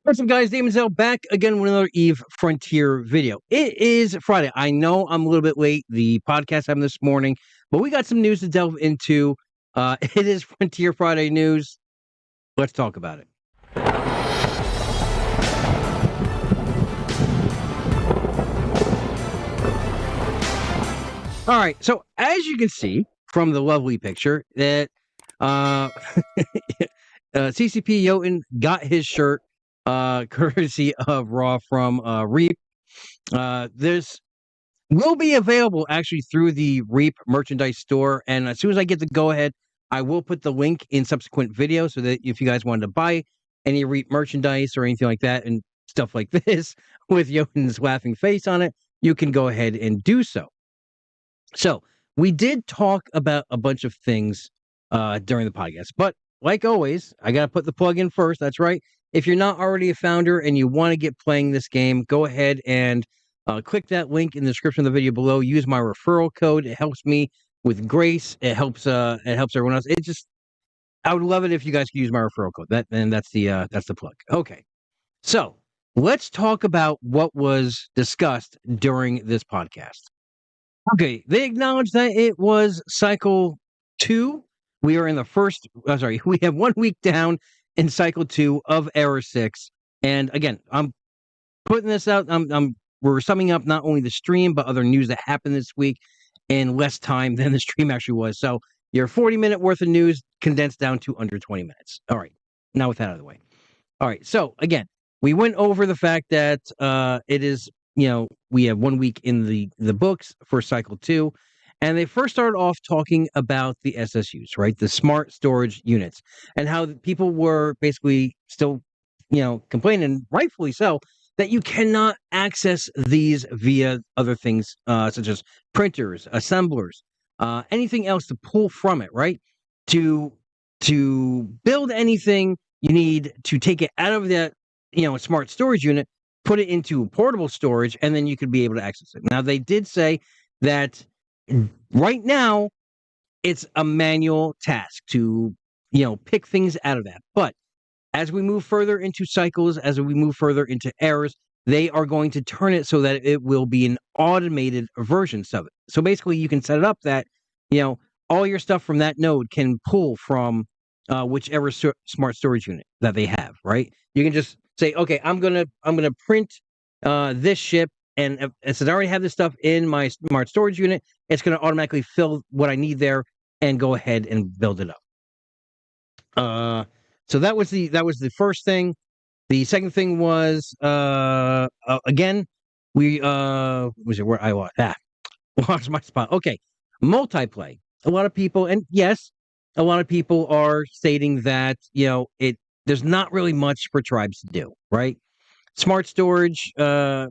What's up, guys? Daemonxel back again with another Eve Frontier video. It is Friday. I know I'm a little bit late. The podcast happened this morning, but we got some news to delve into. It is Frontier Friday news. Let's talk about it. All right. So as you can see from the lovely picture, that CCP Jotun got his shirt courtesy of Raw from Reap. This will be available actually through the Reap merchandise store, and as soon as I get the go-ahead, I will put the link in subsequent videos so that if you guys wanted to buy any Reap merchandise or anything like that and stuff like this with Jotun's laughing face on it, you can go ahead and do so. So we did talk about a bunch of things during the podcast, but like always, I got to put the plug in first. That's right. If you're not already a founder and you want to get playing this game, go ahead and click that link in the description of the video below. Use my referral code. It helps me with grace. It helps everyone else. I would love it if you guys could use my referral code. That's the plug. Okay. So let's talk about what was discussed during this podcast. Okay, they acknowledged that it was cycle 2. We are in the first. We have 1 week down in cycle 2 of Error 6. And again, I'm putting this out. We're summing up not only the stream but other news that happened this week in less time than the stream actually was. So your 40-minute worth of news condensed down to under 20 minutes. All right, now with that out of the way. All right, so again, we went over the fact that it is. We have 1 week in the books for cycle 2, and they first started off talking about the SSUs, right? The smart storage units, and how people were basically still, complaining, rightfully so, that you cannot access these via other things, such as printers, assemblers, anything else to pull from it, right? To build anything, you need to take it out of that, smart storage unit, put it into portable storage, and then you could be able to access it. Now, they did say that right now it's a manual task to, pick things out of that. But as we move further into cycles, as we move further into errors, they are going to turn it so that it will be an automated version of it. So basically, you can set it up that, all your stuff from that node can pull from whichever smart storage unit that they have, right? You can just say, okay, I'm gonna print this ship, and since I already have this stuff in my smart storage unit, it's gonna automatically fill what I need there and go ahead and build it up. So that was the first thing. The second thing was again, we was it where I was? Lost my spot. Okay, multiplay. A lot of people, and yes, a lot of people are stating that there's not really much for tribes to do, right? Smart storage, or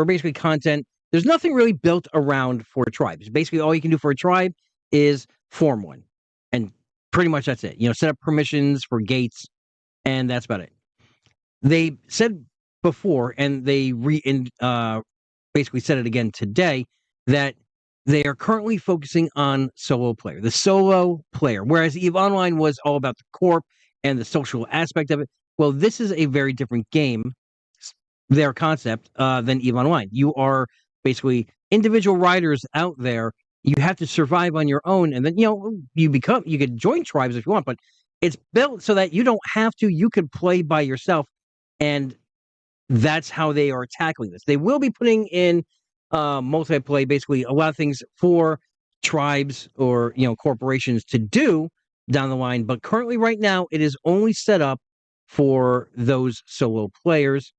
basically content. There's nothing really built around for tribes. Basically, all you can do for a tribe is form one, and pretty much that's it. Set up permissions for gates, and that's about it. They said before, and they basically said it again today, that they are currently focusing on solo player, the solo player, whereas EVE Online was all about the corp and the social aspect of it. Well, this is a very different game, their concept, than EVE Online. You are basically individual riders out there. You have to survive on your own, and then you could join tribes if you want, but it's built so that you don't have to. You could play by yourself, and that's how they are tackling this. They will be putting in multiplayer, basically a lot of things for tribes or corporations to do down the line, but currently right now it is only set up for those solo players.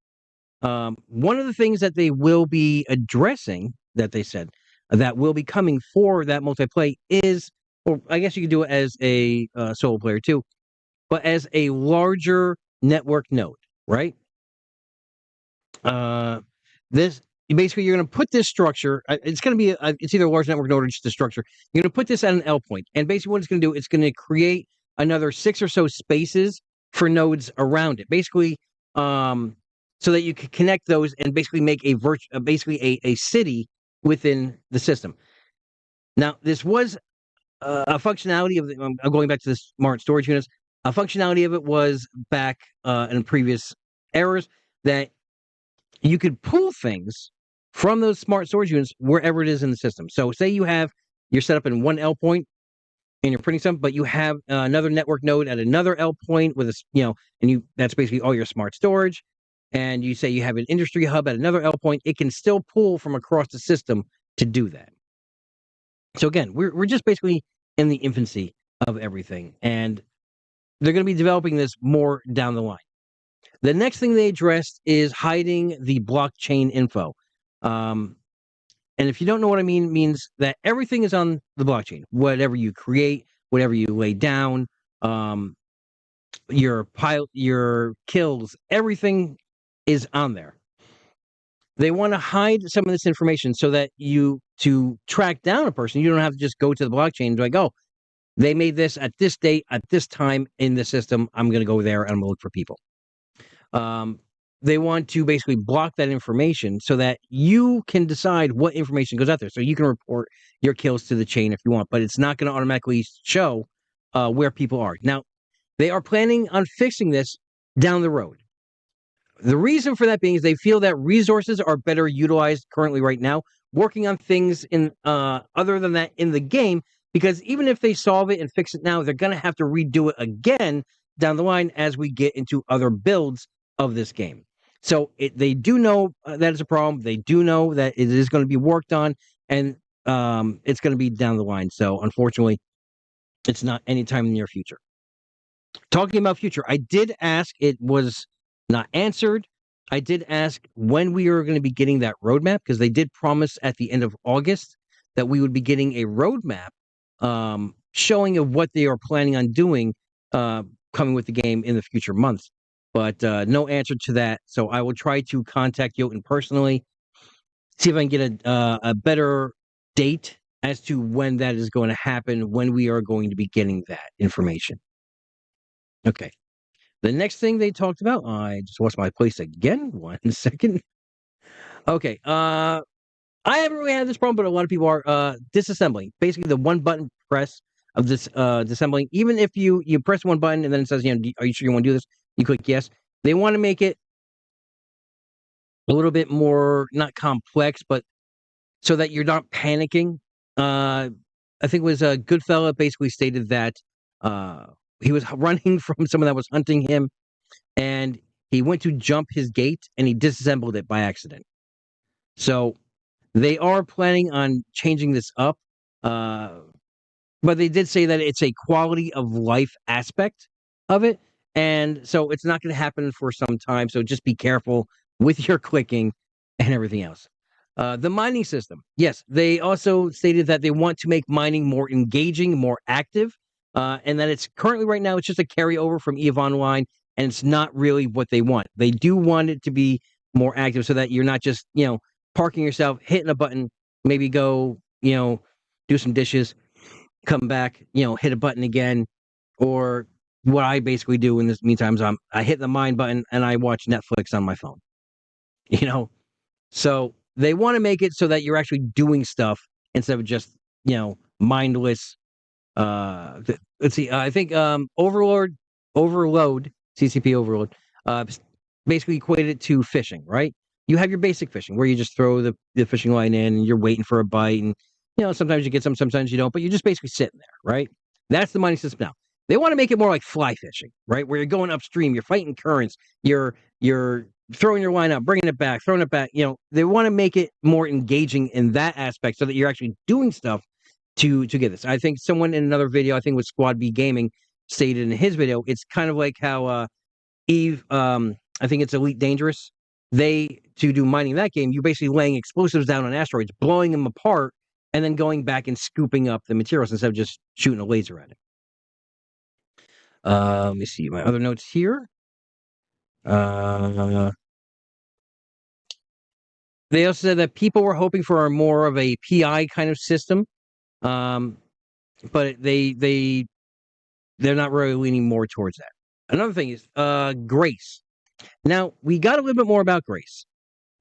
One of the things that they will be addressing, that they said that will be coming for that multiplayer is, or I guess you could do it as a solo player too, but as a larger network node, right? This basically, you're going to put this structure. It's going to be it's either a large network node or just a structure. You're going to put this at an L point, and basically, what it's going to do, it's going to create another 6 or so spaces for nodes around it. Basically, so that you can connect those and basically make a city within the system. Now, this was a functionality of I'm going back to the smart storage units. A functionality of it was back in previous errors, that you could pull things from those smart storage units wherever it is in the system. So say you're set up in one L point and you're printing something, but you have another network node at another L point with and that's basically all your smart storage. And you say you have an industry hub at another L point, it can still pull from across the system to do that. So again, we're just basically in the infancy of everything, and they're going to be developing this more down the line. The next thing they addressed is hiding the blockchain info. And if you don't know what I mean, it means that everything is on the blockchain. Whatever you create, whatever you lay down, your kills, everything is on there. They want to hide some of this information so that to track down a person, you don't have to just go to the blockchain and be like, oh, they made this at this date, at this time in the system. I'm going to go there and I'm going to look for people. They want to basically block that information so that you can decide what information goes out there. So you can report your kills to the chain if you want, but it's not going to automatically show where people are. Now, they are planning on fixing this down the road. The reason for that being is they feel that resources are better utilized currently right now, working on things in other than that in the game, because even if they solve it and fix it now, they're going to have to redo it again down the line as we get into other builds of this game. So they do know that it's a problem. They do know that it is going to be worked on, and it's going to be down the line. So unfortunately, it's not anytime in the near future. Talking about future, I did ask, it was not answered. I did ask when we are going to be getting that roadmap, because they did promise at the end of August that we would be getting a roadmap showing of what they are planning on doing coming with the game in the future months. But no answer to that. So I will try to contact Jotun personally, see if I can get a better date as to when that is going to happen, when we are going to be getting that information. Okay. The next thing they talked about, I just lost my place again. 1 second. Okay. I haven't really had this problem, but a lot of people are disassembling. Basically, the one button press of this disassembling. Even if you press one button and then it says, are you sure you want to do this? You click yes. They want to make it a little bit more, not complex, but so that you're not panicking. I think it was Goodfella basically stated that he was running from someone that was hunting him, and he went to jump his gate, and he disassembled it by accident. So they are planning on changing this up, but they did say that it's a quality of life aspect of it, and so it's not going to happen for some time. So just be careful with your clicking and everything else. The mining system. Yes, they also stated that they want to make mining more engaging, more active, and that it's currently right now, it's just a carryover from EVE Online, and it's not really what they want. They do want it to be more active so that you're not just, parking yourself, hitting a button, maybe go, do some dishes, come back, hit a button again, or what I basically do in this meantime is I hit the mine button and I watch Netflix on my phone. So they want to make it so that you're actually doing stuff instead of just, mindless. Let's see. I think overload, CCP overload, basically equated it to fishing, right? You have your basic fishing where you just throw the fishing line in and you're waiting for a bite, and sometimes you get some, sometimes you don't, but you're just basically sitting there, right? That's the mining system now. They want to make it more like fly fishing, right? Where you're going upstream, you're fighting currents, you're throwing your line out, bringing it back, throwing it back. They want to make it more engaging in that aspect so that you're actually doing stuff to get this. I think someone in another video, I think it was Squad B Gaming, stated in his video, it's kind of like how EVE, I think it's Elite Dangerous. To do mining in that game, you're basically laying explosives down on asteroids, blowing them apart, and then going back and scooping up the materials instead of just shooting a laser at it. Let me see my other notes here. They also said that people were hoping for more of a PI kind of system, but they're not really leaning more towards that. Another thing is Grace. Now, we got a little bit more about Grace.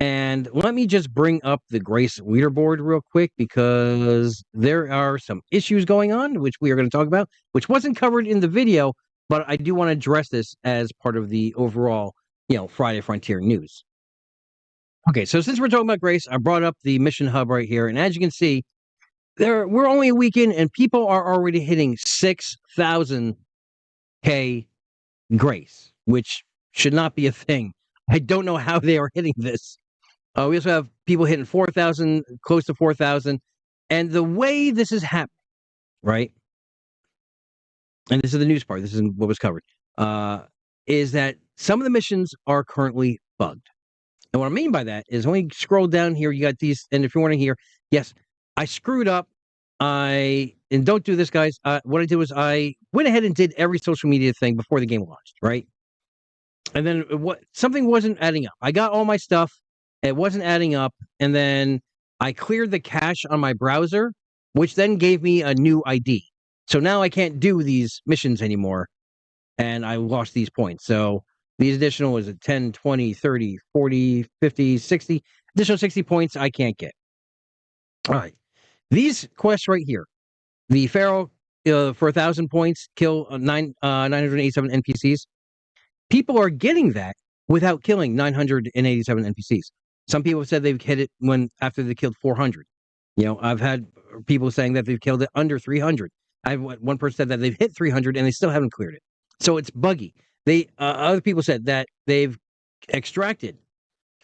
And let me just bring up the Grace leaderboard real quick, because there are some issues going on, which we are going to talk about, which wasn't covered in the video, but I do want to address this as part of the overall Friday Frontier news. Okay, so since we're talking about Grace, I brought up the mission hub right here, and as you can see, we're only a week in, and people are already hitting 6,000 K Grace, which should not be a thing. I don't know how they are hitting this. We also have people hitting 4,000, close to 4,000, and the way this is happening, right? And this is the news part. This is what was covered. Is that some of the missions are currently bugged. And what I mean by that is when you scroll down here, you got these, and if you want to hear, yes, I screwed up. And don't do this, guys. What I did was I went ahead and did every social media thing before the game launched, right? And then something wasn't adding up. I got all my stuff. It wasn't adding up. And then I cleared the cache on my browser, which then gave me a new ID. So now I can't do these missions anymore. And I lost these points. So these additional is 10, 20, 30, 40, 50, 60. Additional 60 points I can't get. All right. These quests right here. The Feral for 1,000 points, kill 987 NPCs. People are getting that without killing 987 NPCs. Some people said they've hit it after they killed 400. I've had people saying that they've killed it under 300. One person said that they've hit 300 and they still haven't cleared it. So it's buggy. Other people said that they've extracted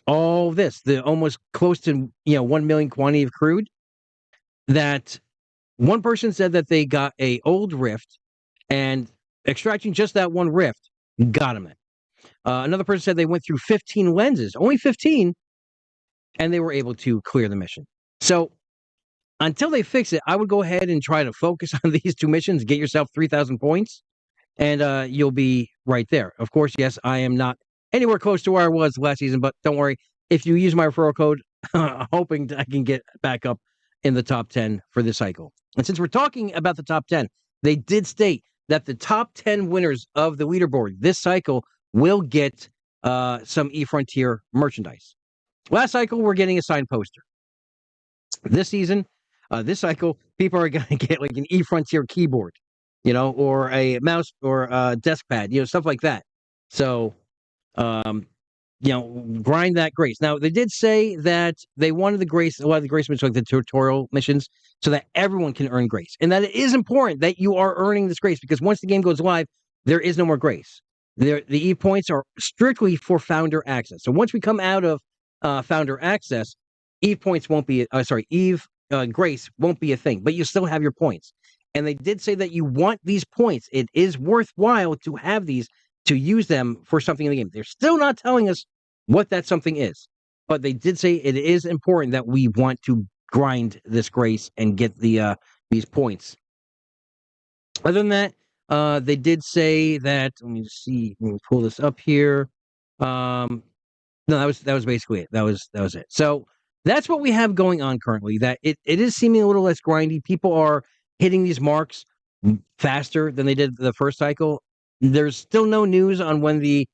all this, the almost close to 1 million quantity of crude. That one person said that they got a old rift, and extracting just that one rift got them it. Another person said they went through 15 lenses, only 15, and they were able to clear the mission. So until they fix it, I would go ahead and try to focus on these two missions, get yourself 3,000 points, and you'll be right there. Of course, yes, I am not anywhere close to where I was last season, but don't worry. If you use my referral code, hoping I can get back up in the top 10 for this cycle. And since we're talking about the top 10, they did state that the top 10 winners of the leaderboard this cycle will get some eFrontier merchandise. Last cycle, we're getting a signed poster. This season, this cycle, people are going to get like an eFrontier keyboard, or a mouse or a desk pad, stuff like that. So, grind that grace. Now, they did say that they wanted a lot of the grace missions, like the tutorial missions, so that everyone can earn grace. And that it is important that you are earning this grace, because once the game goes live, there is no more grace. The Eve points are strictly for founder access. So once we come out of founder access, Eve points won't be, grace won't be a thing, but you still have your points. And they did say that you want these points. It is worthwhile to have these, to use them for something in the game. They're still not telling us what that something is, but they did say it is important that we want to grind this grace and get these points. Other than that, they did say that, let me see, let me pull this up here. No, that was basically it. That was it. So that's what we have going on currently. That it is seeming a little less grindy. People are hitting these marks faster than they did the first cycle. There's still no news on when the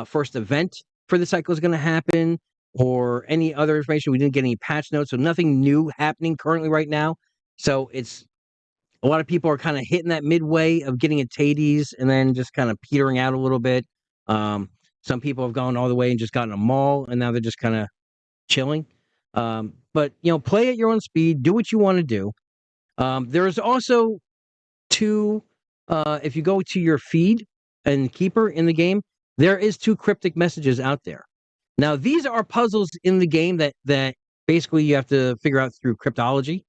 first event for the cycle is going to happen, or any other information. We didn't get any patch notes, so nothing new happening currently right now. So it's a lot of people are kind of hitting that midway of getting a Tades and then just kind of petering out a little bit. Some people have gone all the way and just gotten a mall, and now they're just kind of chilling. But play at your own speed, do what you want to do. There is also two. If you go to your feed and keeper in the game, there is 2 cryptic messages out there. Now, these are puzzles in the game that basically you have to figure out through cryptology.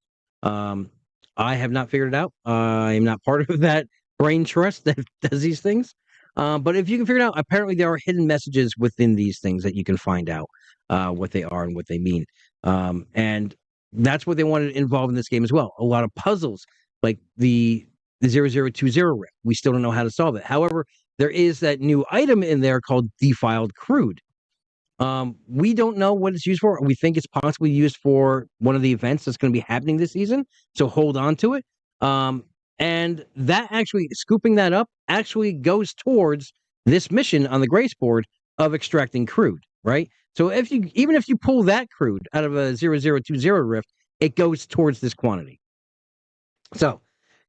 I have not figured it out. I am not part of that brain trust that does these things. But if you can figure it out, apparently there are hidden messages within these things that you can find out what they are and what they mean. And that's what they wanted to involve in this game as well. A lot of puzzles, like the 0020 rift. We still don't know how to solve it. However, there is that new item in there called defiled crude. We don't know what it's used for. We think it's possibly used for one of the events that's going to be happening this season. So hold on to it. And that actually, scooping that up, actually goes towards this mission on the Grace board of extracting crude, right? So even if you pull that crude out of a 0020 rift, it goes towards this quantity. So,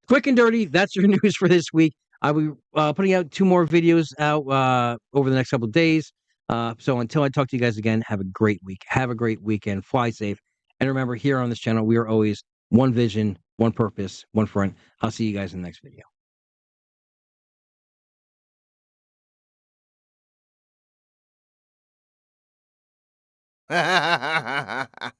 quick and dirty, that's your news for this week. I'll be putting out 2 more videos out over the next couple of days. So until I talk to you guys again, have a great week. Have a great weekend. Fly safe. And remember, here on this channel, we are always one vision, one purpose, one front. I'll see you guys in the next video.